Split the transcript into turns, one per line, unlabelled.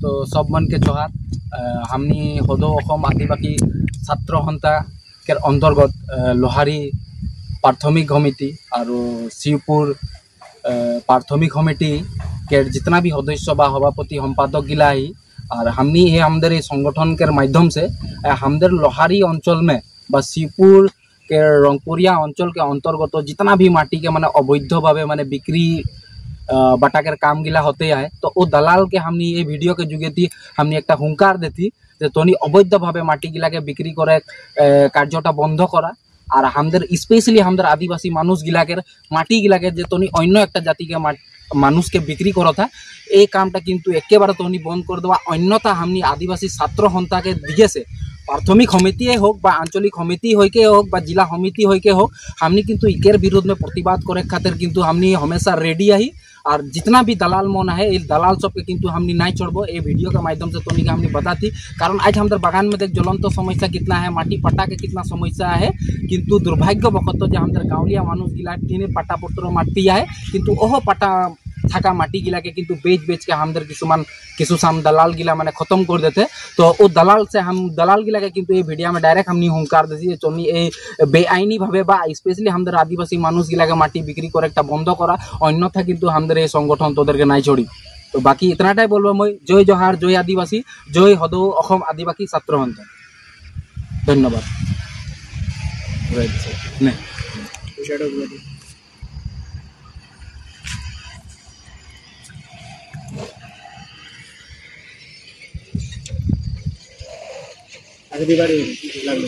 तो सब मन के जोहार। हमनी हदो अखम आदिबासी छात्र सन्था के अंतर्गत लोहारी प्राथमिक समिति और शिवपुर प्राथमिक समिति के जितना भी सदस्य बा सभापति सम्पादक गिला ही और हमनी ये हमदर संगठन के माध्यम से हमदर लोहारी अंचल में बा शिवपुर के रंगपुरिया अंचल के अंतर्गत जितना भी माटी के माने अवैध भावे माने बिक्री बाटा के काम गिला होते है तो वो दलाल के हमनी ये वीडियो के जुगेती हमनी एक हुंकार देती जे तोनी अवैध भावे माटी गिला के बिक्री करे कार्यटा बंध करा और हमदर स्पेशली हमदर आदिवासी मानुष गिला के माटी गिला के जे तोनी अन्य एक जाति के मानुष के बिक्री करता ये कामटा किन्तु एकेबारे तोनी बंद कर देवा। अन्यथा हमनी आदिवासी छात्र सन्था के दिए से प्राथमिक समिति होक बा आंचलिक समिति होके होक बा जिला समिति होके होक हमनी किन्तु इकेर विरोध में प्रतिवाद करे खातिर किन्तु हमनी हमेशा रेडी आई और जितना भी दलाल मन है ये दलाल सब के किन्तु हमनी नहीं छोड़बो। ये वीडियो के माध्यम से तोनी के हमनी बताती कारण आज हमारे बागान में देख ज्वलंत समस्या कितना है, माटी पट्टा के कितना समस्या है किन्तु दुर्भाग्यवशत जो हमारे गाँवलिया मानुष गिला टीने पट्टा पत्र माटी है किन्तु ओह पट्टा थाका माटी गिला के किन्तु बेच के हमदर किसुसाम दलाल गिला माने खत्म कर देते। तो वो दलाल से हम दलाल गिला के किन्तु ये वीडियो में डायरेक्ट हमनी हुंकार देती चलनी ए बेआईनी भावे बा स्पेशली हमदर आदिवासी मानुष गिला के माटी बिक्री करे एक बंद करा अन्यथा किन्तु हमदर ये संगठन तोदेर के नाई छोड़ी। तो बाकी इतनाटाई बोलबो मैं जय जोहार, जय आदिवासी, जय हदो अखम आदिवासी छात्र सन्था। धन्यवाद।
आगे बार लागलो